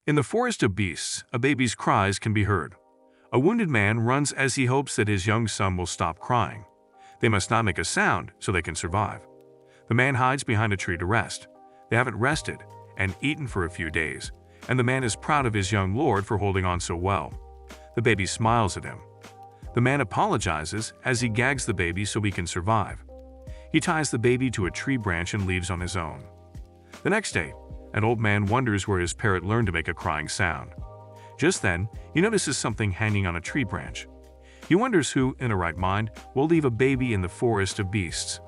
In the forest of beasts, a baby's cries can be heard. A wounded man runs as he hopes that his young son will stop crying. They must not make a sound so they can survive. The man hides behind a tree to rest. They haven't rested and eaten for a few days, and the man is proud of his young lord for holding on so well. The baby smiles at him. The man apologizes as he gags the baby so he can survive. He ties the baby to a tree branch and leaves on his own. The next day, an old man wonders where his parrot learned to make a crying sound. Just then, he notices something hanging on a tree branch. He wonders who, in a right mind, will leave a baby in the forest of beasts.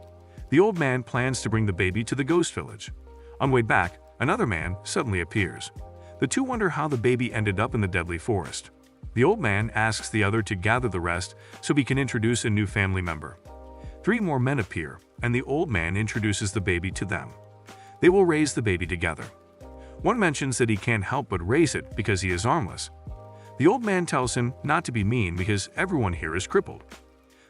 The old man plans to bring the baby to the ghost village. On way back, another man suddenly appears. The two wonder how the baby ended up in the deadly forest. The old man asks the other to gather the rest so he can introduce a new family member. 3 more men appear, and the old man introduces the baby to them. They will raise the baby together. One mentions that he can't help but raise it because he is armless. The old man tells him not to be mean because everyone here is crippled.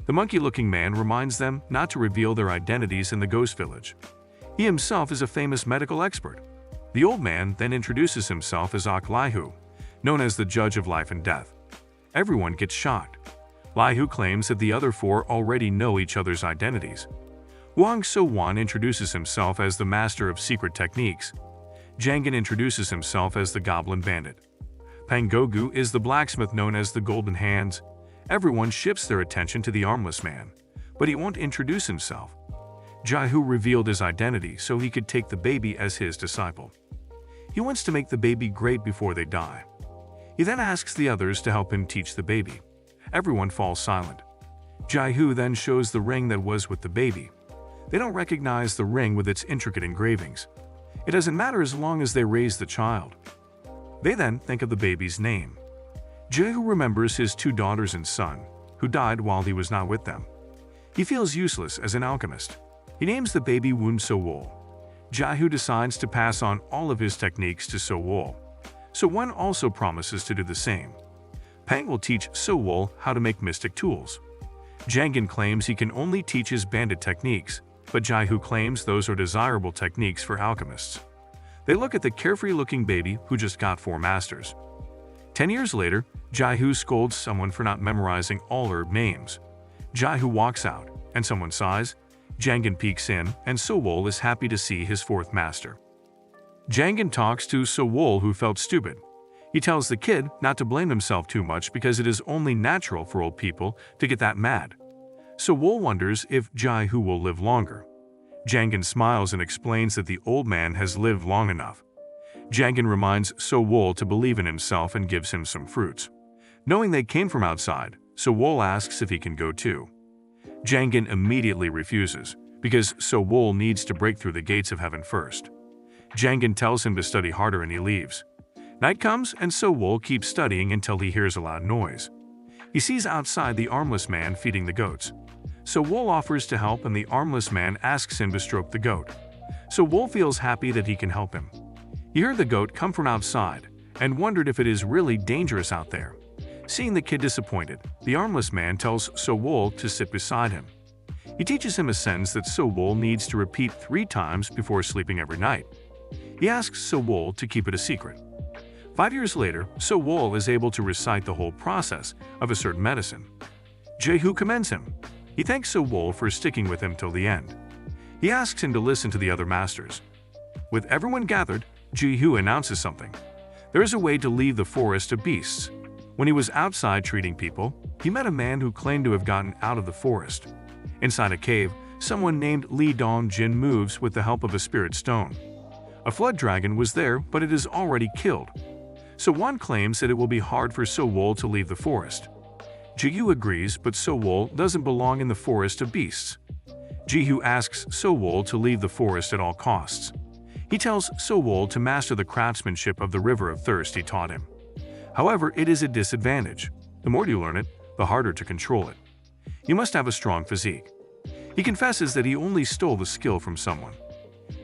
The monkey-looking man reminds them not to reveal their identities in the ghost village. He himself is a famous medical expert. The old man then introduces himself as Lihu, known as the judge of life and death. Everyone gets shocked. Lihu claims that the other 4 already know each other's identities. Woon Sowol introduces himself as the master of secret techniques. Jangin introduces himself as the goblin bandit. Pangogu is the blacksmith known as the golden hands. Everyone shifts their attention to the armless man, but he won't introduce himself. Jihu revealed his identity so he could take the baby as his disciple. He wants to make the baby great before they die. He then asks the others to help him teach the baby. Everyone falls silent. Jihu then shows the ring that was with the baby. They don't recognize the ring with its intricate engravings. It doesn't matter as long as they raise the child. They then think of the baby's name. Jihu remembers his 2 daughters and son, who died while he was not with them. He feels useless as an alchemist. He names the baby Woon Sowol. Jihu decides to pass on all of his techniques to Sowol. Sowol also promises to do the same. Pang will teach Sowol how to make mystic tools. Jangin claims he can only teach his bandit techniques, but Jihu claims those are desirable techniques for alchemists. They look at the carefree-looking baby who just got 4 masters. 10 years later, Jihu scolds someone for not memorizing all herb names. Jihu walks out, and someone sighs. Jangin peeks in, and Sowol is happy to see his 4th master. Jangin talks to Sowol, who felt stupid. He tells the kid not to blame himself too much because it is only natural for old people to get that mad. Sowol wonders if Jihu will live longer. Jangin smiles and explains that the old man has lived long enough. Jangin reminds Sowol to believe in himself and gives him some fruits. Knowing they came from outside, Sowol asks if he can go too. Jangin immediately refuses, because Sowol needs to break through the gates of heaven first. Jangin tells him to study harder and he leaves. Night comes and Sowol keeps studying until he hears a loud noise. He sees outside the armless man feeding the goats. Sowol offers to help and the armless man asks him to stroke the goat. Sowol feels happy that he can help him. He heard the goat come from outside and wondered if it is really dangerous out there. Seeing the kid disappointed, the armless man tells Sowol to sit beside him. He teaches him a sentence that Sowol needs to repeat 3 times before sleeping every night. He asks Sowol to keep it a secret. 5 years later, Sowol is able to recite the whole process of a certain medicine. Jihu commends him. He thanks Sowol for sticking with him till the end. He asks him to listen to the other masters. With everyone gathered, Jihu announces something. There is a way to leave the forest of beasts. When he was outside treating people, he met a man who claimed to have gotten out of the forest. Inside a cave, someone named Li Dongjin moves with the help of a spirit stone. A flood dragon was there, but it is already killed. Sowol claims that it will be hard for Sowol to leave the forest. Jihu agrees, but Sowol doesn't belong in the forest of beasts. Jihu asks Sowol to leave the forest at all costs. He tells Sowol to master the craftsmanship of the river of thirst he taught him. However, it is a disadvantage. The more you learn it, the harder to control it. You must have a strong physique. He confesses that he only stole the skill from someone.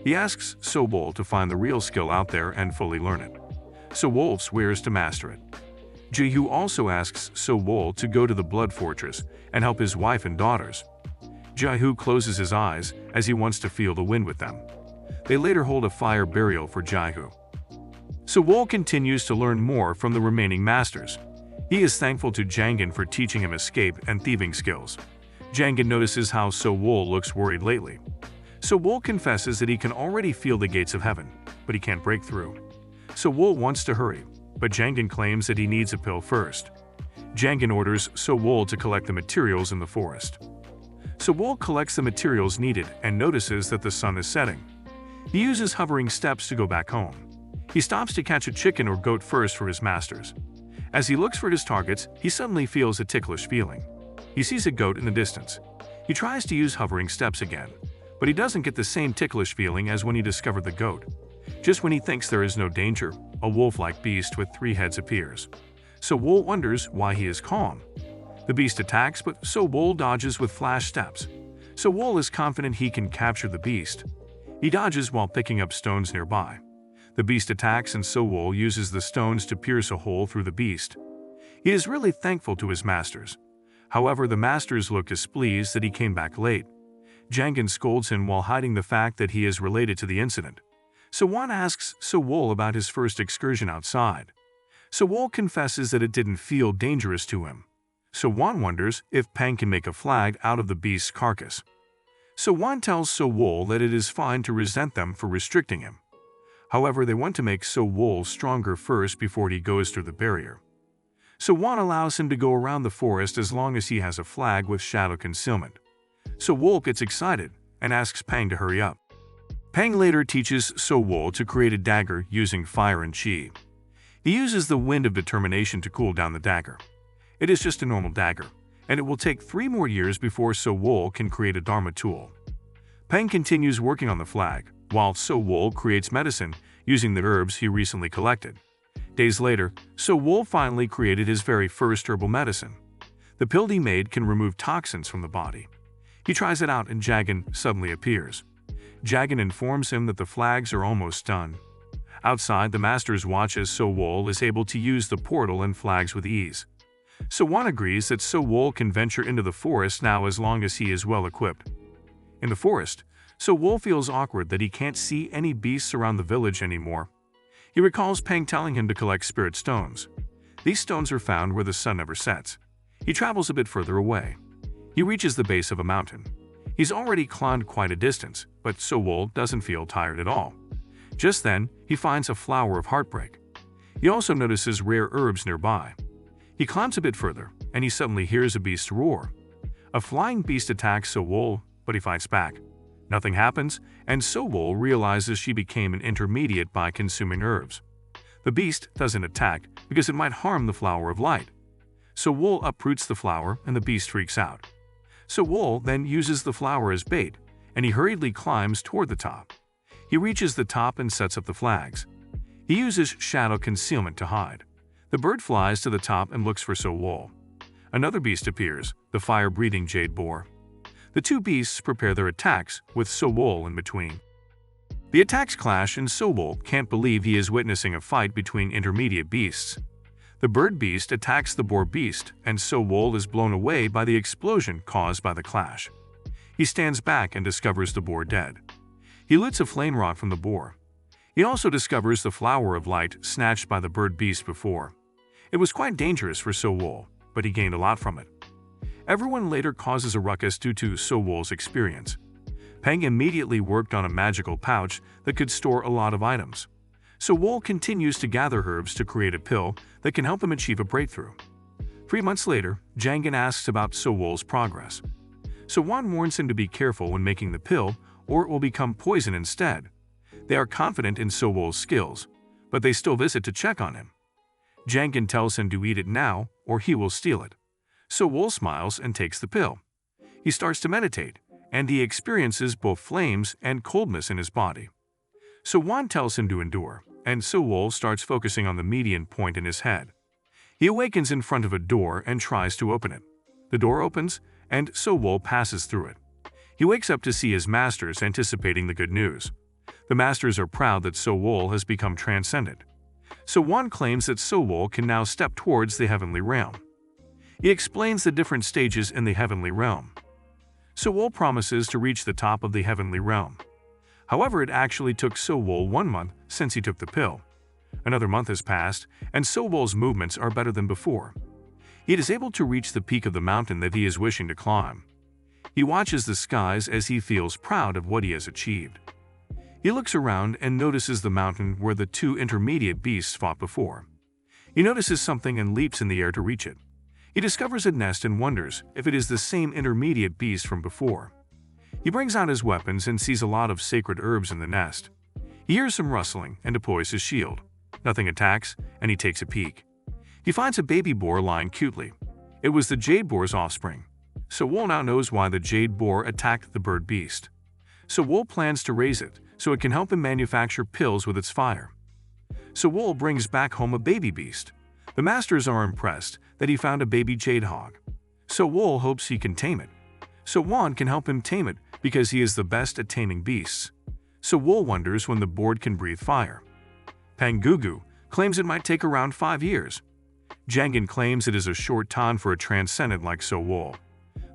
He asks Sowol to find the real skill out there and fully learn it. Sowol swears to master it. Jihu also asks Sowol to go to the Blood Fortress and help his wife and daughters. Jihu closes his eyes as he wants to feel the wind with them. They later hold a fire burial for Jihu. Sowol continues to learn more from the remaining masters. He is thankful to Jangan for teaching him escape and thieving skills. Jangan notices how Sowol looks worried lately. Sowol confesses that he can already feel the gates of heaven, but he can't break through. Sowol wants to hurry, but Jangan claims that he needs a pill first. Jangan orders Sowol to collect the materials in the forest. Sowol collects the materials needed and notices that the sun is setting. He uses hovering steps to go back home. He stops to catch a chicken or goat first for his masters. As he looks for his targets, he suddenly feels a ticklish feeling. He sees a goat in the distance. He tries to use hovering steps again, but he doesn't get the same ticklish feeling as when he discovered the goat. Just when he thinks there is no danger, a wolf-like beast with 3 heads appears. Sowol wonders why he is calm. The beast attacks, but Sowol dodges with flash steps. Sowol is confident he can capture the beast. He dodges while picking up stones nearby. The beast attacks and Sowol uses the stones to pierce a hole through the beast. He is really thankful to his masters. However, the masters look displeased that he came back late. Jangan scolds him while hiding the fact that he is related to the incident. Sowon asks Sowol about his first excursion outside. Sowol confesses that it didn't feel dangerous to him. Sowon wonders if Pang can make a flag out of the beast's carcass. Sowon tells Sowol that it is fine to resent them for restricting him. However, they want to make Sowol stronger first before he goes through the barrier. Sowon allows him to go around the forest as long as he has a flag with shadow concealment. Sowol gets excited and asks Pang to hurry up. Pang later teaches Sowol to create a dagger using fire and chi. He uses the wind of determination to cool down the dagger. It is just a normal dagger, and it will take 3 more years before Sowol can create a Dharma tool. Pang continues working on the flag, while Sowol creates medicine using the herbs he recently collected. Days later, Sowol finally created his very first herbal medicine. The pill he made can remove toxins from the body. He tries it out and Jangan suddenly appears. Jangan informs him that the flags are almost done. Outside, the masters watch as Sowol is able to use the portal and flags with ease. Sowon agrees that Sowol can venture into the forest now as long as he is well equipped. In the forest, Sowol feels awkward that he can't see any beasts around the village anymore. He recalls Pang telling him to collect spirit stones. These stones are found where the sun never sets. He travels a bit further away. He reaches the base of a mountain. He's already climbed quite a distance, but Sowol doesn't feel tired at all. Just then, he finds a flower of heartbreak. He also notices rare herbs nearby. He climbs a bit further, and he suddenly hears a beast roar. A flying beast attacks Sowol, but he fights back. Nothing happens, and Sowol realizes she became an intermediate by consuming herbs. The beast doesn't attack because it might harm the flower of light. Sowol uproots the flower, and the beast freaks out. Sowol then uses the flower as bait, and he hurriedly climbs toward the top. He reaches the top and sets up the flags. He uses shadow concealment to hide. The bird flies to the top and looks for Sowol. Another beast appears, the fire-breathing jade boar. The 2 beasts prepare their attacks, with Sowol in between. The attacks clash and Sowol can't believe he is witnessing a fight between intermediate beasts. The bird beast attacks the boar beast, and Sowol is blown away by the explosion caused by the clash. He stands back and discovers the boar dead. He loots a flame rod from the boar. He also discovers the flower of light snatched by the bird beast before. It was quite dangerous for Sowol, but he gained a lot from it. Everyone later causes a ruckus due to Sowol's experience. Pang immediately worked on a magical pouch that could store a lot of items. Sowol continues to gather herbs to create a pill that can help him achieve a breakthrough. 3 months later, Jangan asks about Sowol's progress. Sowon warns him to be careful when making the pill, or it will become poison instead. They are confident in Sowol's skills, but they still visit to check on him. Jangan tells him to eat it now, or he will steal it. Sowol smiles and takes the pill. He starts to meditate, and he experiences both flames and coldness in his body. Sowon tells him to endure, and Sowol starts focusing on the median point in his head. He awakens in front of a door and tries to open it. The door opens, and Sowol passes through it. He wakes up to see his masters anticipating the good news. The masters are proud that Sowol has become transcendent. Sowon claims that Sowol can now step towards the heavenly realm. He explains the different stages in the heavenly realm. Sowol promises to reach the top of the heavenly realm. However, it actually took Sowol 1 month since he took the pill. Another month has passed, and Sowol's movements are better than before. He is able to reach the peak of the mountain that he is wishing to climb. He watches the skies as he feels proud of what he has achieved. He looks around and notices the mountain where the two intermediate beasts fought before. He notices something and leaps in the air to reach it. He discovers a nest and wonders if it is the same intermediate beast from before. He brings out his weapons and sees a lot of sacred herbs in the nest. He hears some rustling and deploys his shield. Nothing attacks, and he takes a peek. He finds a baby boar lying cutely. It was the jade boar's offspring. Sowol now knows why the jade boar attacked the bird beast. Sowol plans to raise it so it can help him manufacture pills with its fire. Sowol brings back home a baby beast. The masters are impressed that he found a baby jade hog. Sowol hopes he can tame it. Sowon can help him tame it because he is the best at taming beasts. Sowol wonders when the board can breathe fire. Pangugu claims it might take around 5 years. Jangan claims it is a short time for a transcendent like Sowol.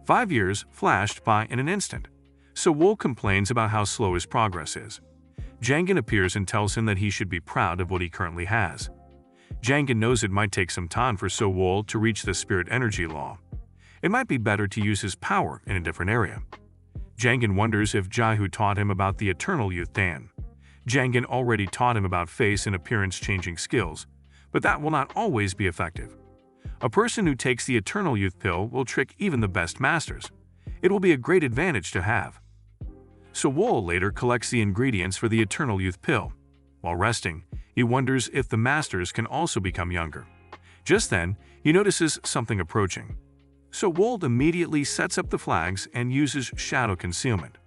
5 years flashed by in an instant. Sowol complains about how slow his progress is. Jangan appears and tells him that he should be proud of what he currently has. Jangan knows it might take some time for Sowol to reach the spirit energy law. It might be better to use his power in a different area. Jangan wonders if Jaihu taught him about the eternal youth Dan. Jangan already taught him about face and appearance-changing skills, but that will not always be effective. A person who takes the eternal youth pill will trick even the best masters. It will be a great advantage to have. Sowol later collects the ingredients for the eternal youth pill. While resting, he wonders if the masters can also become younger. Just then, he notices something approaching. Sowol immediately sets up the flags and uses shadow concealment.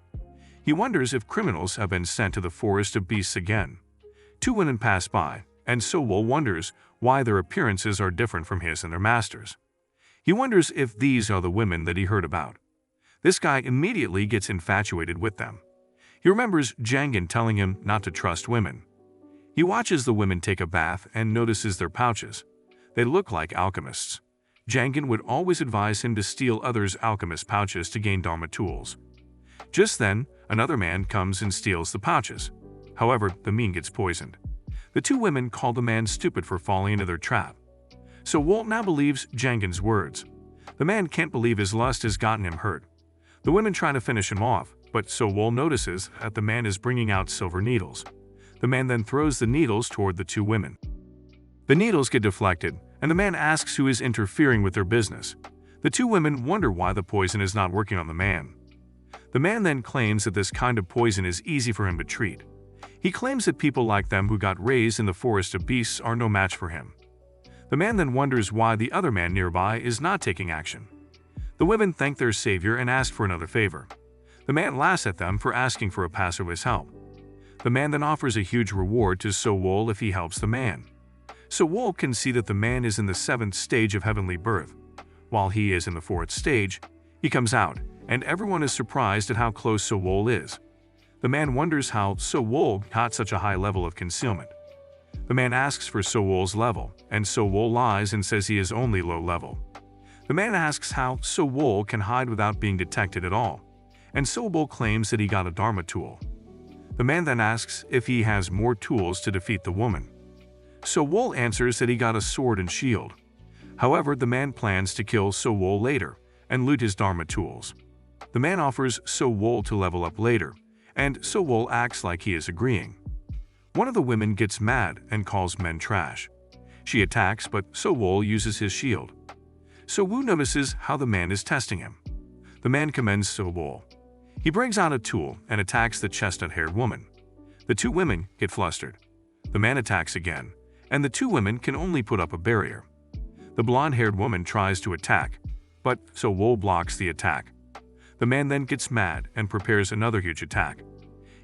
He wonders if criminals have been sent to the forest of beasts again. 2 women pass by, and Sowol wonders why their appearances are different from his and their masters. He wonders if these are the women that he heard about. This guy immediately gets infatuated with them. He remembers Jangan telling him not to trust women. He watches the women take a bath and notices their pouches. They look like alchemists. Jangan would always advise him to steal others' alchemist pouches to gain Dharma tools. Just then, another man comes and steals the pouches. However, the mean gets poisoned. The 2 women call the man stupid for falling into their trap. Sowol now believes Jangan's words. The man can't believe his lust has gotten him hurt. The women try to finish him off, but Sowol notices that the man is bringing out silver needles. The man then throws the needles toward the 2 women. The needles get deflected, and the man asks who is interfering with their business. The 2 women wonder why the poison is not working on the man. The man then claims that this kind of poison is easy for him to treat. He claims that people like them who got raised in the forest of beasts are no match for him. The man then wonders why the other man nearby is not taking action. The women thank their savior and ask for another favor. The man laughs at them for asking for a passerby's help. The man then offers a huge reward to Sowol if he helps the man. Sowol can see that the man is in the 7th stage of heavenly birth. While he is in the 4th stage, he comes out, and everyone is surprised at how close Sowol is. The man wonders how Sowol got such a high level of concealment. The man asks for Sowol's level, and Sowol lies and says he is only low level. The man asks how Sowol can hide without being detected at all, and Sowol claims that he got a Dharma tool. The man then asks if he has more tools to defeat the woman. Sowol answers that he got a sword and shield. However, the man plans to kill Sowol later and loot his Dharma tools. The man offers Sowol to level up later, and Sowol acts like he is agreeing. One of the women gets mad and calls men trash. She attacks, but Sowol uses his shield. Sowol notices how the man is testing him. The man commends Sowol. He brings out a tool and attacks the chestnut-haired woman. The 2 women get flustered. The man attacks again, and the 2 women can only put up a barrier. The blonde-haired woman tries to attack, but Sowol blocks the attack. The man then gets mad and prepares another huge attack.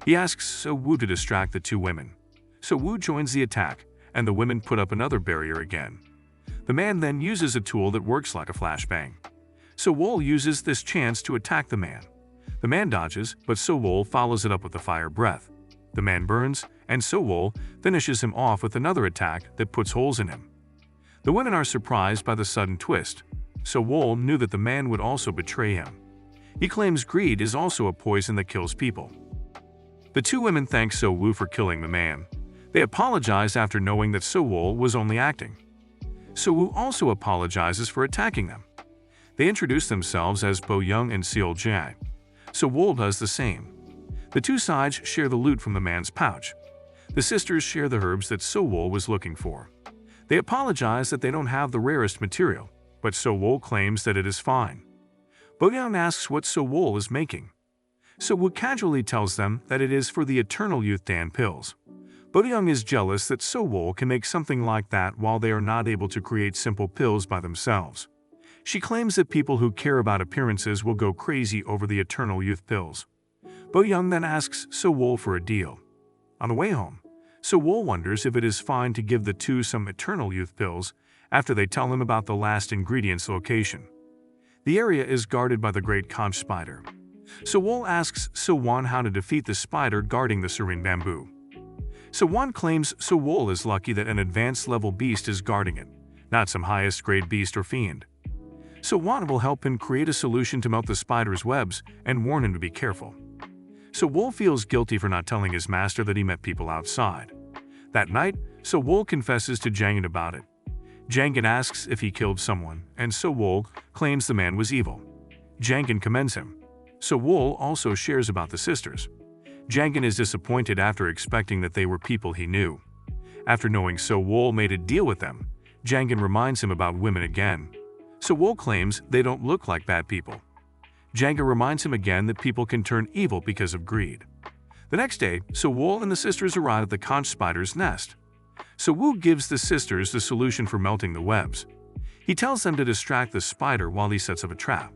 He asks Sowol to distract the 2 women. Sowol joins the attack, and the women put up another barrier again. The man then uses a tool that works like a flashbang. Sowol uses this chance to attack the man. The man dodges, but Sowol follows it up with a fire breath. The man burns, and Sowol finishes him off with another attack that puts holes in him. The women are surprised by the sudden twist. Sowol knew that the man would also betray him. He claims greed is also a poison that kills people. The 2 women thank Sowol for killing the man. They apologize after knowing that Sowol was only acting. Sowoo also apologizes for attacking them. They introduce themselves as Bo-young and Seol-jae. Sowol does the same. The two sides share the loot from the man's pouch. The sisters share the herbs that Sowol was looking for. They apologize that they don't have the rarest material, but Sowol claims that it is fine. Bo-young asks what Sowol is making. Sowoo casually tells them that it is for the Eternal Youth Dan pills. Bo-young is jealous that Sowol can make something like that while they are not able to create simple pills by themselves. She claims that people who care about appearances will go crazy over the Eternal Youth pills. Bo-young then asks Sowol for a deal. On the way home, Sowol wonders if it is fine to give the two some Eternal Youth pills after they tell him about the last ingredient's location. The area is guarded by the Great Conch Spider. Sowol asks Sowon how to defeat the spider guarding the Serene bamboo. Sowon claims Sowol is lucky that an advanced level beast is guarding it, not some highest grade beast or fiend. Sowon will help him create a solution to melt the spider's webs and warn him to be careful. Sowol feels guilty for not telling his master that he met people outside. That night, Sowol confesses to Jangin about it. Jangin asks if he killed someone, and Sowol claims the man was evil. Jangin commends him. Sowol also shares about the sisters. Jangin is disappointed after expecting that they were people he knew. After knowing Sowol made a deal with them, Jangin reminds him about women again. Sowol claims they don't look like bad people. Jangin reminds him again that people can turn evil because of greed. The next day, Sowol and the sisters arrive at the conch spider's nest. Sowoo gives the sisters the solution for melting the webs. He tells them to distract the spider while he sets up a trap.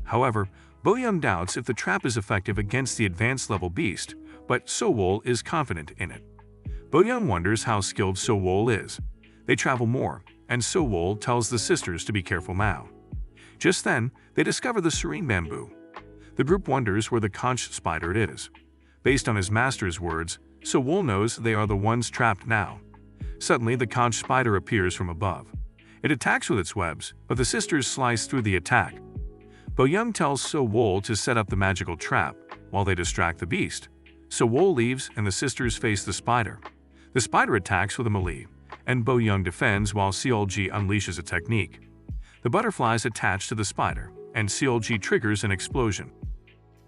However, Bo-young doubts if the trap is effective against the advanced level beast, but Sowol is confident in it. Bo-young wonders how skilled Sowol is. They travel more, and Sowol tells the sisters to be careful now. Just then, they discover the Serene bamboo. The group wonders where the conch spider it is. Based on his master's words, Sowol knows they are the ones trapped now. Suddenly, the conch spider appears from above. It attacks with its webs, but the sisters slice through the attack. Bo-young tells Sowol to set up the magical trap while they distract the beast. Sowol leaves and the sisters face the spider. The spider attacks with a melee, and Bo-young defends while Seol-ji unleashes a technique. The butterflies attach to the spider, and Seol-ji triggers an explosion.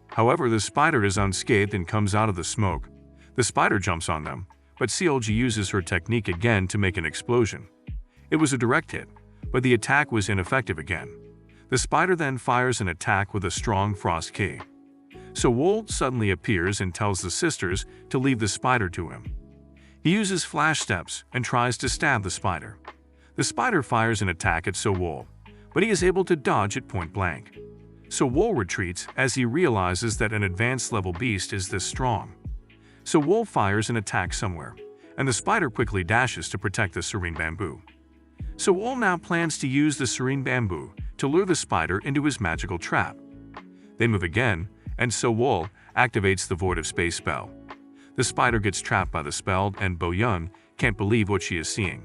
However, the spider is unscathed and comes out of the smoke. The spider jumps on them, but Seol-ji uses her technique again to make an explosion. It was a direct hit, but the attack was ineffective again. The spider then fires an attack with a strong frost key. Sowol suddenly appears and tells the sisters to leave the spider to him. He uses flash steps and tries to stab the spider. The spider fires an attack at Sowol, but he is able to dodge it point blank. Sowol retreats as he realizes that an advanced level beast is this strong. Sowol fires an attack somewhere, and the spider quickly dashes to protect the Serene bamboo. Sowol now plans to use the Serene bamboo to lure the spider into his magical trap. They move again, and Sowol activates the Void of Space spell. The spider gets trapped by the spell, and Bo-young can't believe what she is seeing.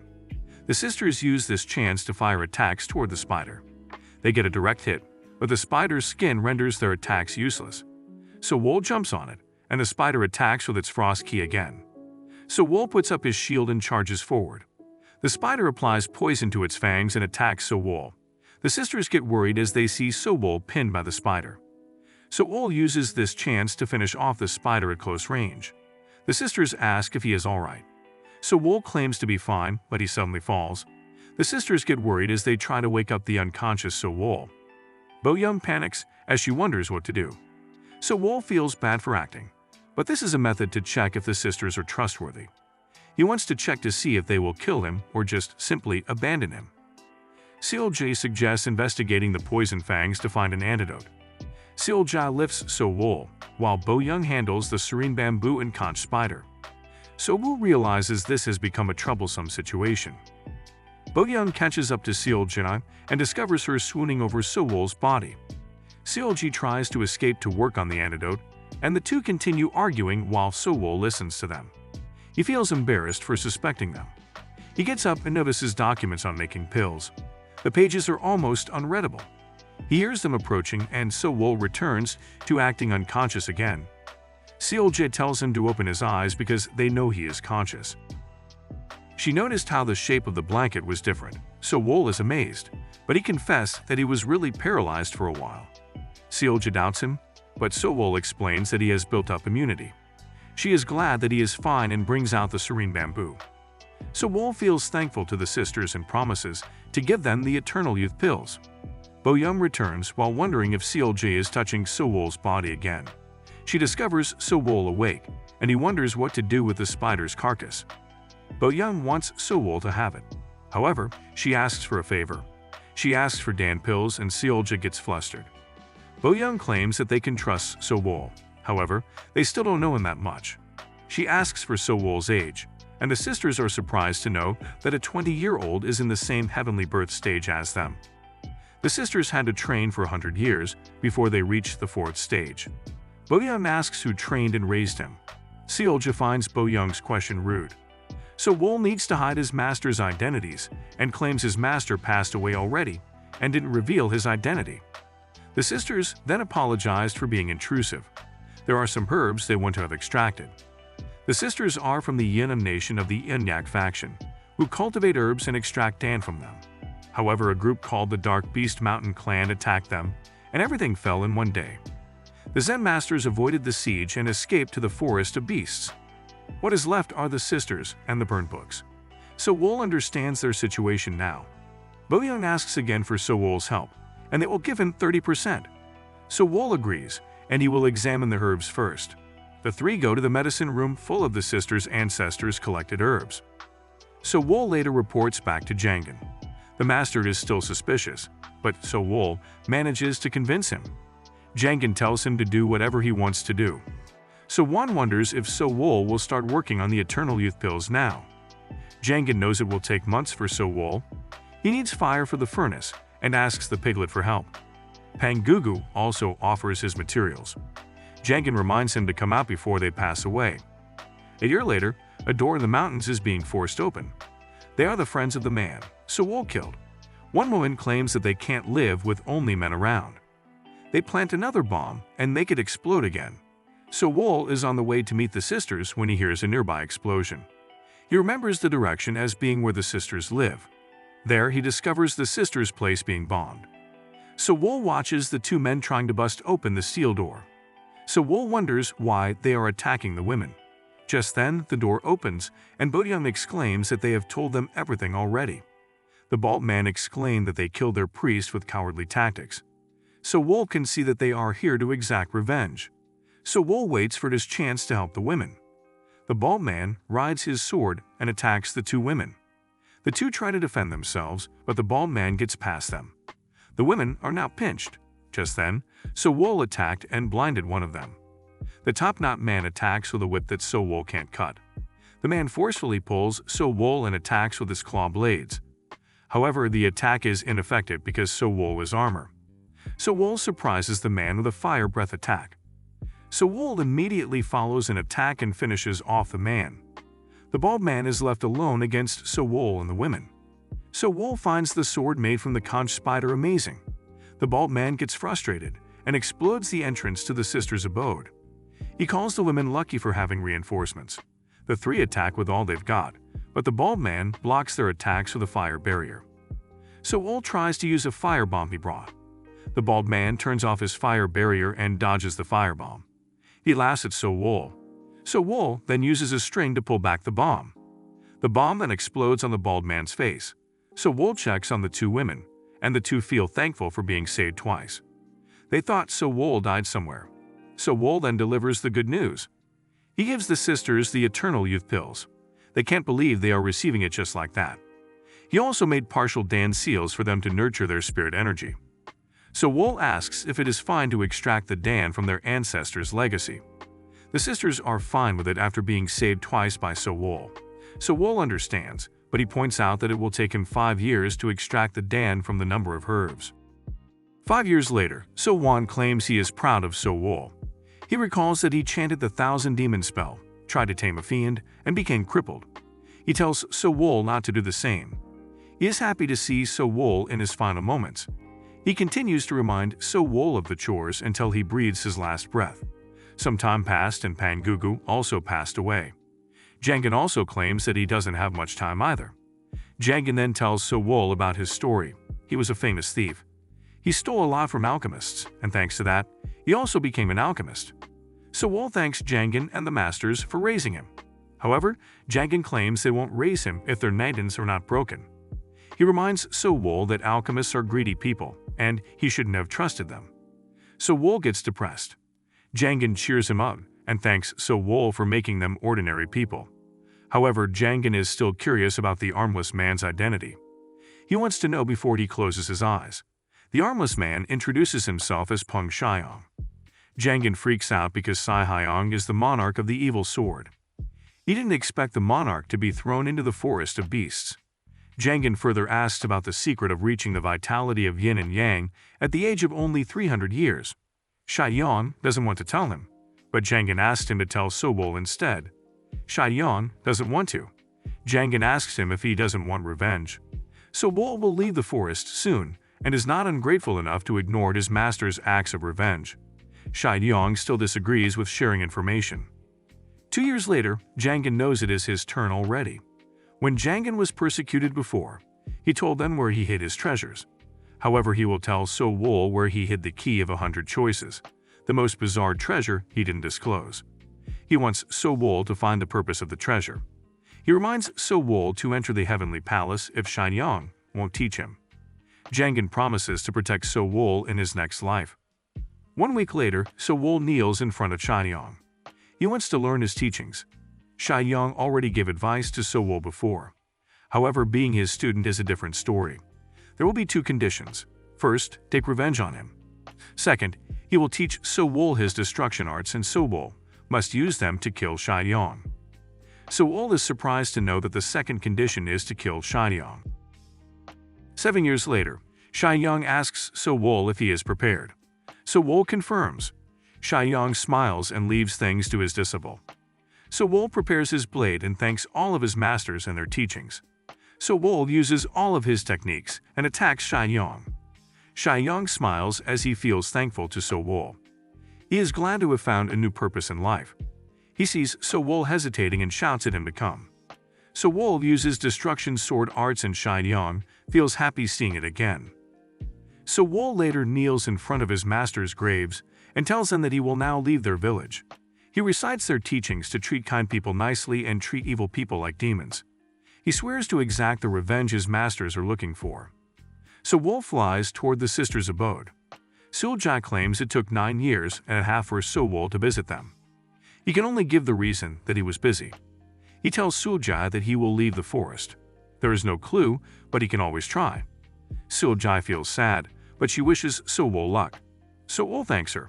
The sisters use this chance to fire attacks toward the spider. They get a direct hit, but the spider's skin renders their attacks useless. Sowol jumps on it, and the spider attacks with its frost key again. Sowol puts up his shield and charges forward. The spider applies poison to its fangs and attacks Sowol. The sisters get worried as they see Sowol pinned by the spider. Sowol uses this chance to finish off the spider at close range. The sisters ask if he is alright. Sowol claims to be fine, but he suddenly falls. The sisters get worried as they try to wake up the unconscious Sowol. Bo-young panics as she wonders what to do. Sowol feels bad for acting, but this is a method to check if the sisters are trustworthy. He wants to check to see if they will kill him or just simply abandon him. Seol-ji suggests investigating the poison fangs to find an antidote. Seol-ji lifts Sowol, while Bo-young handles the Serene bamboo and conch spider. Sowol realizes this has become a troublesome situation. Bo-young catches up to Seol-ji and discovers her swooning over Sowol's body. Seol-ji tries to escape to work on the antidote, and the two continue arguing while Sowol listens to them. He feels embarrassed for suspecting them. He gets up and notices documents on making pills. The pages are almost unreadable. He hears them approaching, and Sowol returns to acting unconscious again. Seol-ji tells him to open his eyes because they know he is conscious. She noticed how the shape of the blanket was different. Sowol is amazed, but he confessed that he was really paralyzed for a while. Seolja doubts him, but Sowol explains that he has built up immunity. She is glad that he is fine and brings out the Serene bamboo. Sowol feels thankful to the sisters and promises to give them the Eternal Youth pills. Bo-young returns while wondering if Seolja is touching Sowol's body again. She discovers Sowol awake, and he wonders what to do with the spider's carcass. Bo-young wants Sowol to have it. However, she asks for a favor. She asks for Dan pills and Seolja gets flustered. Bo-young claims that they can trust Sowol. However, they still don't know him that much. She asks for Sowol's age, and the sisters are surprised to know that a 20-year-old is in the same heavenly birth stage as them. The sisters had to train for 100 years before they reached the 4th stage. Bo-young asks who trained and raised him. Seolja finds Bo-young's question rude. Sowol needs to hide his master's identities and claims his master passed away already and didn't reveal his identity. The sisters then apologized for being intrusive. There are some herbs they want to have extracted. The sisters are from the Yeonam nation of the Eunyak faction, who cultivate herbs and extract Dan from them. However, a group called the Dark Beast Mountain Clan attacked them, and everything fell in one day. The Zen masters avoided the siege and escaped to the forest of beasts. What is left are the sisters and the burned books. Sowol understands their situation now. Bo-young asks again for Sowol's help, and they will give him 30%. Sowol agrees, and he will examine the herbs first. The three go to the medicine room full of the sisters' ancestors' collected herbs. Sowol later reports back to Jangan. The master is still suspicious, but Sowol manages to convince him. Jangan tells him to do whatever he wants to do. Sowon wonders if Sowol will start working on the Eternal Youth pills now. Jangan knows it will take months for Sowol. He needs fire for the furnace and asks the piglet for help. Pangugu also offers his materials. Jangan reminds him to come out before they pass away. A year later, a door in the mountains is being forced open. They are the friends of the man Sowol killed. One woman claims that they can't live with only men around. They plant another bomb and make it explode again. Sowol is on the way to meet the sisters when he hears a nearby explosion. He remembers the direction as being where the sisters live. There, he discovers the sisters' place being bombed. Sowol watches the two men trying to bust open the steel door. Sowol wonders why they are attacking the women. Just then, the door opens, and Bo-young exclaims that they have told them everything already. The bald man exclaimed that they killed their priest with cowardly tactics. Sowol can see that they are here to exact revenge. Sowol waits for his chance to help the women. The bald man rides his sword and attacks the two women. The two try to defend themselves, but the bald man gets past them. The women are now pinched. Just then, Sowol attacked and blinded one of them. The top-knot man attacks with a whip that Sowol can't cut. The man forcefully pulls Sowol and attacks with his claw blades. However, the attack is ineffective because Sowol is armor. Sowol surprises the man with a fire breath attack. Sowol immediately follows an attack and finishes off the man. The bald man is left alone against Sowol and the women. Sowol finds the sword made from the conch spider amazing. The bald man gets frustrated and explodes the entrance to the sisters' abode. He calls the women lucky for having reinforcements. The three attack with all they've got, but the bald man blocks their attacks with a fire barrier. Sowol tries to use a firebomb he brought. The bald man turns off his fire barrier and dodges the firebomb. He laughs at Sowol. Sowol then uses a string to pull back the bomb. The bomb then explodes on the bald man's face. Sowol checks on the two women, and the two feel thankful for being saved twice. They thought Sowol died somewhere. Sowol then delivers the good news. He gives the sisters the Eternal Youth pills. They can't believe they are receiving it just like that. He also made partial Dan seals for them to nurture their spirit energy. Sowol asks if it is fine to extract the Dan from their ancestors' legacy. The sisters are fine with it after being saved twice by Sowol. Sowol understands, but he points out that it will take him 5 years to extract the Dan from the number of herbs. 5 years later, Sowon claims he is proud of Sowol. He recalls that he chanted the 1,000 demon spell, tried to tame a fiend, and became crippled. He tells Sowol not to do the same. He is happy to see Sowol in his final moments. He continues to remind Sowol of the chores until he breathes his last breath. Some time passed and Pangugu also passed away. Jangan also claims that he doesn't have much time either. Jangan then tells Sowol about his story. He was a famous thief. He stole a lot from alchemists, and thanks to that, he also became an alchemist. Sowol thanks Jangan and the masters for raising him. However, Jangan claims they won't raise him if their naidans are not broken. He reminds Sowol that alchemists are greedy people, and he shouldn't have trusted them. Sowol gets depressed. Jangan cheers him up and thanks Sowol for making them ordinary people. However, Jangan is still curious about the armless man's identity. He wants to know before he closes his eyes. The armless man introduces himself as Peng Shiong. Jangan freaks out because Sai Hyong is the monarch of the evil sword. He didn't expect the monarch to be thrown into the forest of beasts. Jangan further asks about the secret of reaching the vitality of yin and yang at the age of only 300 years. Shiong doesn't want to tell him, but Jangan asks him to tell Sowol instead. Shiong doesn't want to. Jangan asks him if he doesn't want revenge. Sowol will leave the forest soon and is not ungrateful enough to ignore his master's acts of revenge. Shiong still disagrees with sharing information. 2 years later, Jangan knows it is his turn already. When Jangan was persecuted before, he told them where he hid his treasures. However, he will tell Sowol where he hid the key of 100 choices, the most bizarre treasure he didn't disclose. He wants Sowol to find the purpose of the treasure. He reminds Sowol to enter the heavenly palace if Shiong won't teach him. Jangan promises to protect Sowol in his next life. 1 week later, Sowol kneels in front of Shiong. He wants to learn his teachings. Shiong already gave advice to Sowol before. However, being his student is a different story. There will be 2 conditions. First, take revenge on him. Second, he will teach Sowol his destruction arts and Sowol must use them to kill Shiong. Sowol is surprised to know that the second condition is to kill Shiong. 7 years later, Shiong asks Sowol if he is prepared. Sowol confirms. Shiong smiles and leaves things to his disciple. Sowol prepares his blade and thanks all of his masters and their teachings. Sowol uses all of his techniques and attacks Shiong. Shiong smiles as he feels thankful to Sowol. He is glad to have found a new purpose in life. He sees Sowol hesitating and shouts at him to come. Sowol uses destruction sword arts and Shiong feels happy seeing it again. Sowol later kneels in front of his master's graves and tells them that he will now leave their village. He recites their teachings to treat kind people nicely and treat evil people like demons. He swears to exact the revenge his masters are looking for. Sowol flies toward the sisters' abode. Suljai claims it took 9 years and a half for Sowol to visit them. He can only give the reason that he was busy. He tells Suljai that he will leave the forest. There is no clue, but he can always try. Suljai feels sad, but she wishes Sowol luck. Sowol thanks her.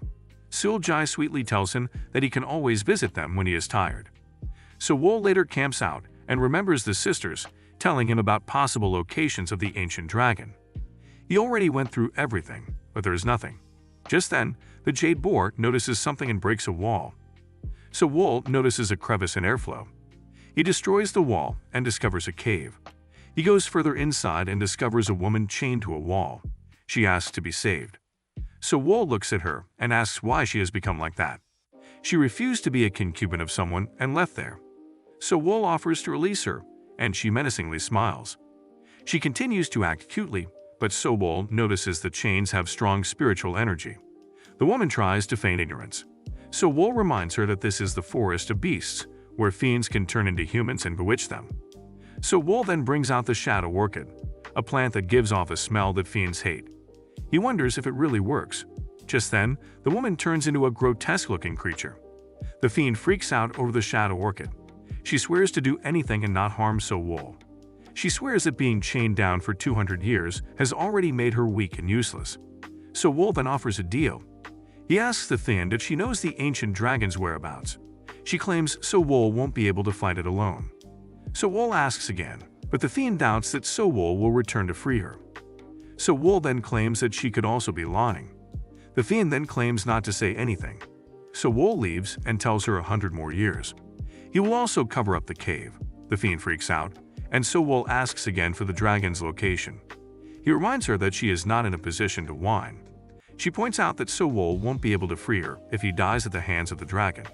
Suljai sweetly tells him that he can always visit them when he is tired. Sowol later camps out and remembers the sisters, telling him about possible locations of the ancient dragon. He already went through everything, but there is nothing. Just then, the jade boar notices something and breaks a wall. Sowol notices a crevice in airflow. He destroys the wall and discovers a cave. He goes further inside and discovers a woman chained to a wall. She asks to be saved. Sowol looks at her and asks why she has become like that. She refused to be a concubine of someone and left there. Sowol offers to release her, and she menacingly smiles. She continues to act cutely, but Sowol notices the chains have strong spiritual energy. The woman tries to feign ignorance. Sowol reminds her that this is the forest of beasts, where fiends can turn into humans and bewitch them. Sowol then brings out the shadow orchid, a plant that gives off a smell that fiends hate. He wonders if it really works. Just then, the woman turns into a grotesque-looking creature. The fiend freaks out over the shadow orchid. She swears to do anything and not harm Sowol. She swears that being chained down for 200 years has already made her weak and useless. Sowol then offers a deal. He asks the fiend if she knows the ancient dragon's whereabouts. She claims Sowol won't be able to fight it alone. Sowol asks again, but the fiend doubts that Sowol will return to free her. Sowol then claims that she could also be lying. The fiend then claims not to say anything. Sowol leaves and tells her 100 more years. He will also cover up the cave. The fiend freaks out, and Sowol asks again for the dragon's location. He reminds her that she is not in a position to whine. She points out that Sowol won't be able to free her if he dies at the hands of the dragon.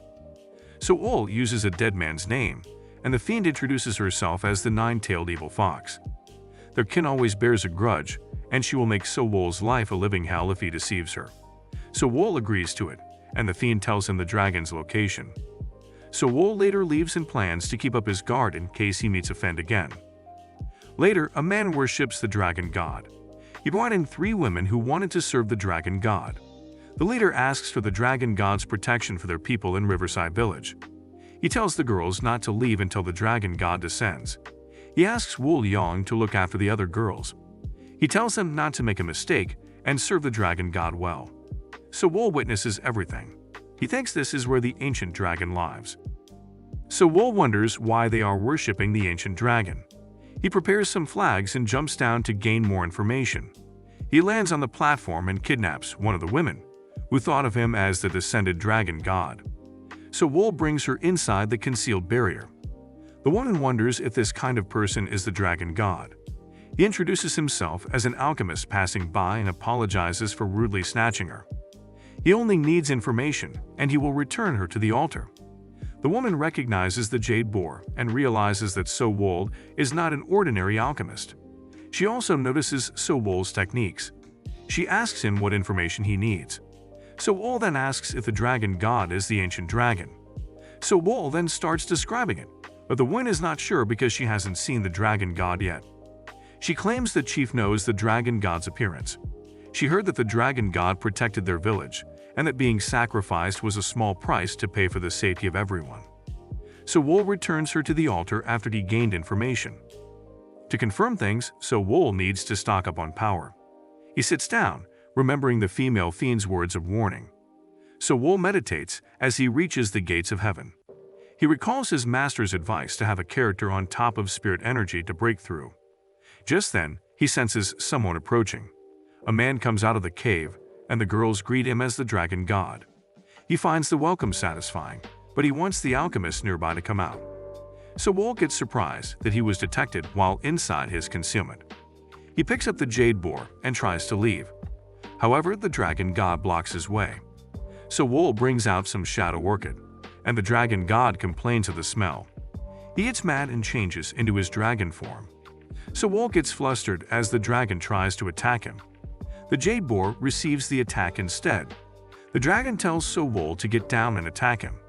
Sowol uses a dead man's name and the fiend introduces herself as the nine-tailed evil fox. Their kin always bears a grudge, and she will make Sowol's life a living hell if he deceives her. Sowol agrees to it, and the fiend tells him the dragon's location. Sowol later leaves and plans to keep up his guard in case he meets a fiend again. Later, a man worships the dragon god. He brought in 3 women who wanted to serve the dragon god. The leader asks for the dragon god's protection for their people in Riverside Village. He tells the girls not to leave until the dragon god descends. He asks Wool Yong to look after the other girls. He tells them not to make a mistake and serve the dragon god well. Sowol witnesses everything. He thinks this is where the ancient dragon lives. Sowol wonders why they are worshipping the ancient dragon. He prepares some flags and jumps down to gain more information. He lands on the platform and kidnaps one of the women, who thought of him as the descended dragon god. Sowol brings her inside the concealed barrier. The woman wonders if this kind of person is the dragon god. He introduces himself as an alchemist passing by and apologizes for rudely snatching her. He only needs information, and he will return her to the altar. The woman recognizes the jade boar and realizes that Sowol is not an ordinary alchemist. She also notices Sowol's techniques. She asks him what information he needs. Sowol then asks if the dragon god is the ancient dragon. Sowol then starts describing it, but the woman is not sure because she hasn't seen the dragon god yet. She claims that Chief knows the dragon god's appearance. She heard that the dragon god protected their village, and that being sacrificed was a small price to pay for the safety of everyone. Sowol returns her to the altar after he gained information. To confirm things, Sowol needs to stock up on power. He sits down, remembering the female fiend's words of warning. Sowol meditates as he reaches the gates of heaven. He recalls his master's advice to have a character on top of spirit energy to break through. Just then, he senses someone approaching. A man comes out of the cave, and the girls greet him as the dragon god. He finds the welcome satisfying, but he wants the alchemist nearby to come out. Sowol gets surprised that he was detected while inside his concealment. He picks up the jade boar and tries to leave. However, the dragon god blocks his way. Sowol brings out some shadow orchid, and the dragon god complains of the smell. He gets mad and changes into his dragon form. Sowol gets flustered as the dragon tries to attack him. The jade boar receives the attack instead. The dragon tells Sowol to get down and attack him.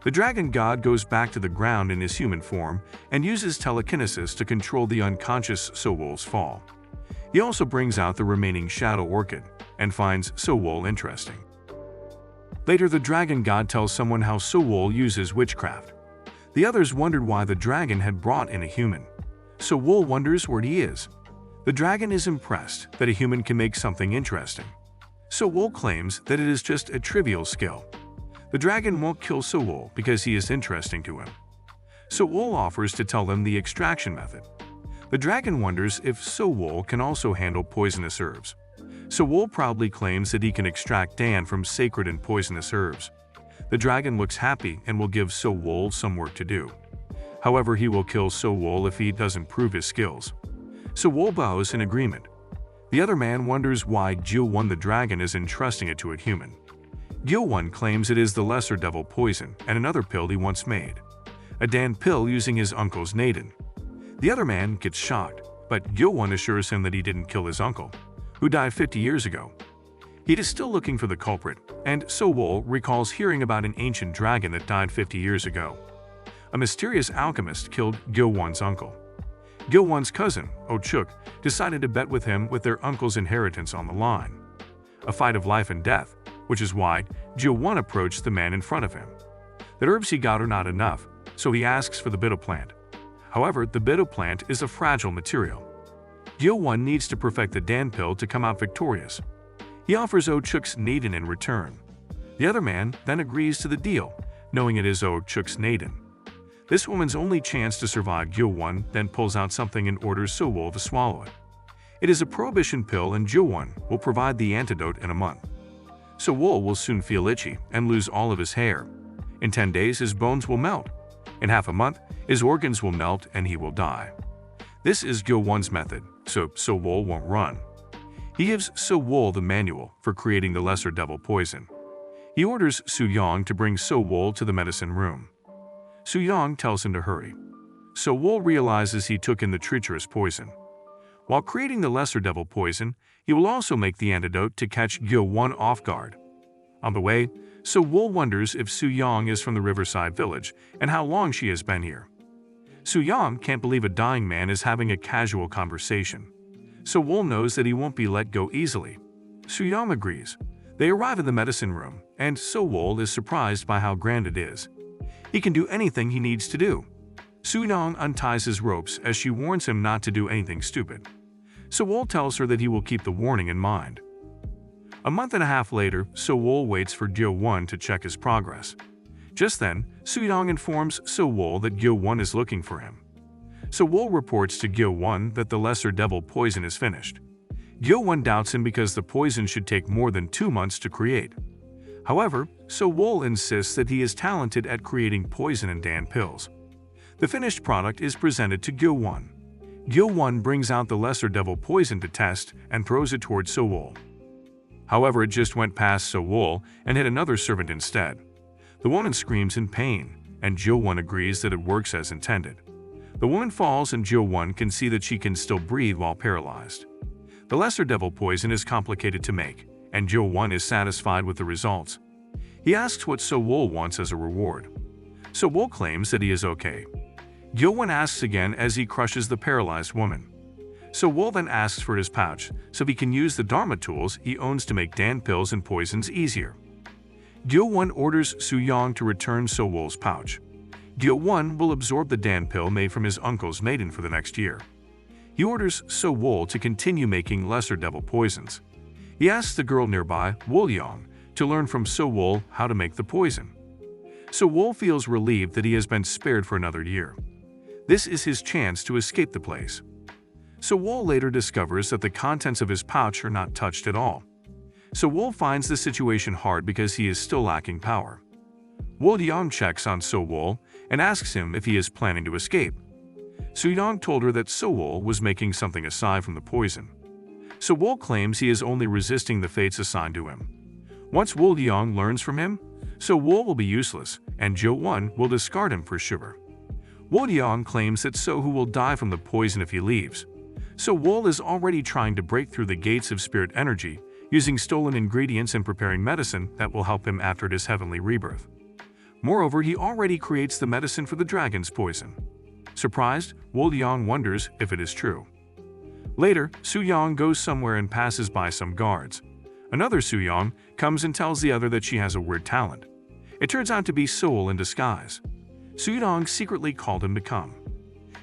The dragon god goes back to the ground in his human form and uses telekinesis to control the unconscious Sowol's fall. He also brings out the remaining shadow orchid and finds Sowol interesting. Later, the dragon god tells someone how Sowol uses witchcraft. The others wondered why the dragon had brought in a human. Sowol wonders where he is. The dragon is impressed that a human can make something interesting. Sowol claims that it is just a trivial skill. The dragon won't kill Sowol because he is interesting to him. Sowol offers to tell them the extraction method. The dragon wonders if Sowol can also handle poisonous herbs. Sowol proudly claims that he can extract Dan from sacred and poisonous herbs. The dragon looks happy and will give Sowol some work to do. However, he will kill Sowol if he doesn't prove his skills. Sowol bows in agreement. The other man wonders why Gil-1 the dragon is entrusting it to a human. Gil-1 claims it is the lesser devil poison and another pill he once made. A Dan pill using his uncle's Naden. The other man gets shocked, but Gil-1 assures him that he didn't kill his uncle, who died 50 years ago. He is still looking for the culprit, and Sowol recalls hearing about an ancient dragon that died 50 years ago. A mysterious alchemist killed Gil-1's uncle. Gil-1's cousin, Oh-chuk, decided to bet with him with their uncle's inheritance on the line. A fight of life and death, which is why Gil-1 approached the man in front of him. The herbs he got are not enough, so he asks for the Bido plant. However, the Bido plant is a fragile material. Gil-1 needs to perfect the Dan pill to come out victorious. He offers Oh-chuk's Naden in return. The other man then agrees to the deal, knowing it is Oh-chuk's Naden. This woman's only chance to survive Gil-1 then pulls out something and orders Sowol to swallow it. It is a prohibition pill and Gil-1 will provide the antidote in a month. Sowol will soon feel itchy and lose all of his hair. In 10 days, his bones will melt. In half a month, his organs will melt and he will die. This is Gil-1's method, so Sowol won't run. He gives Sowol the manual for creating the lesser devil poison. He orders Su-yong to bring Sowol to the medicine room. Su-yong tells him to hurry. Sowol realizes he took in the treacherous poison. While creating the lesser devil poison, he will also make the antidote to catch Gyo-won off guard. On the way, Sowol wonders if Soo-young is from the riverside village and how long she has been here. Soo-young can't believe a dying man is having a casual conversation. Sowol knows that he won't be let go easily. Soo-young agrees. They arrive at the medicine room, and Sowol is surprised by how grand it is. He can do anything he needs to do. Soo-young unties his ropes as she warns him not to do anything stupid. Sowol tells her that he will keep the warning in mind. A month and a half later, Sowol waits for Gyo-won to check his progress. Just then, Soo-young informs Sowol that Gyo-won is looking for him. Sowol reports to Gyo-won that the lesser devil poison is finished. Gyo-won doubts him because the poison should take more than 2 months to create. However, Sowol insists that he is talented at creating poison and dan pills. The finished product is presented to Gyo-won. Gyo-won brings out the lesser devil poison to test and throws it towards Sowol. However, it just went past Sowol and hit another servant instead. The woman screams in pain, and Gyo-won agrees that it works as intended. The woman falls and Gyo-won can see that she can still breathe while paralyzed. The lesser devil poison is complicated to make, and Gyo-won is satisfied with the results. He asks what Sowol wants as a reward. Sowol claims that he is okay. Gyo-won asks again as he crushes the paralyzed woman. Sowol then asks for his pouch so he can use the Dharma tools he owns to make dan pills and poisons easier. Gyo-won orders Soo-young to return Sowol's pouch. Gyo-won will absorb the dan pill made from his uncle's maiden for the next year. He orders Sowol to continue making lesser devil poisons. He asks the girl nearby, Wool-young, to learn from Sowol how to make the poison. Sowol feels relieved that he has been spared for another year. This is his chance to escape the place. Sowol later discovers that the contents of his pouch are not touched at all. Sowol finds the situation hard because he is still lacking power. Wool-young checks on Sowol and asks him if he is planning to escape. Soo-young told her that Sowol was making something aside from the poison. Sowol claims he is only resisting the fates assigned to him. Once Wool-young learns from him, Sowol will be useless, and Gyo-won will discard him for sugar. Wool-young claims that Soo-woo will die from the poison if he leaves. Sowol is already trying to break through the gates of spirit energy, using stolen ingredients and preparing medicine that will help him after his heavenly rebirth. Moreover, he already creates the medicine for the dragon's poison. Surprised, Wool-young wonders if it is true. Later, Soo-young goes somewhere and passes by some guards. Another Soo-young comes and tells the other that she has a weird talent. It turns out to be Sowol in disguise. Soo-young secretly called him to come.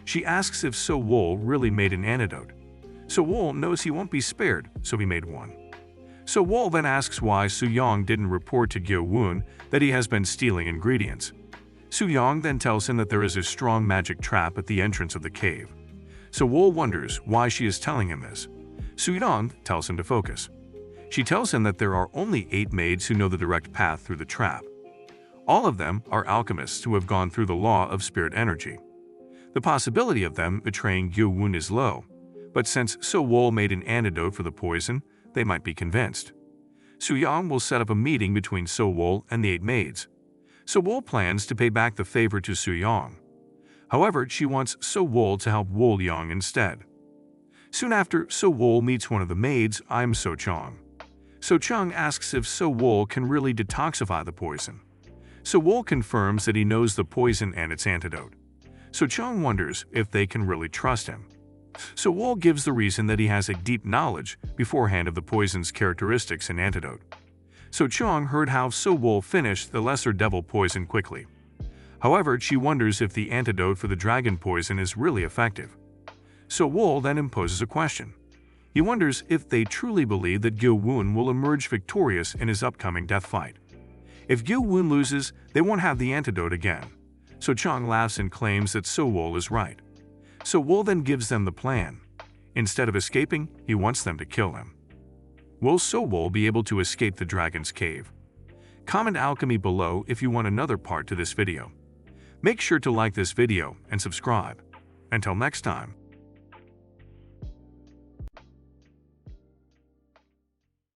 She asks if Sowol really made an antidote. Sowol knows he won't be spared, so he made one. Sowol then asks why Soo-young didn't report to Gyo-won that he has been stealing ingredients. Soo-young then tells him that there is a strong magic trap at the entrance of the cave. Sowol wonders why she is telling him this. Soo-young tells him to focus. She tells him that there are only 8 maids who know the direct path through the trap. All of them are alchemists who have gone through the law of spirit energy. The possibility of them betraying Gyo-won is low, but since Sowol made an antidote for the poison, they might be convinced. Soo-young will set up a meeting between Sowol and the 8 maids. Sowol plans to pay back the favor to Soo-young. However, she wants Sowol to help Wool-young instead. Soon after, Sowol meets one of the maids, So-chung. So-chung asks if Sowol can really detoxify the poison. Sowol confirms that he knows the poison and its antidote. So-chung wonders if they can really trust him. Sowol gives the reason that he has a deep knowledge beforehand of the poison's characteristics and antidote. So-chung heard how Sowol finished the lesser devil poison quickly. However, she wonders if the antidote for the dragon poison is really effective. Sowol then imposes a question. He wonders if they truly believe that Gyo-won will emerge victorious in his upcoming death fight. If Gyo-won loses, they won't have the antidote again. So-chung laughs and claims that Sowol is right. Sowol then gives them the plan. Instead of escaping, he wants them to kill him. Will Sowol be able to escape the dragon's cave? Comment alchemy below if you want another part to this video. Make sure to like this video and subscribe. Until next time.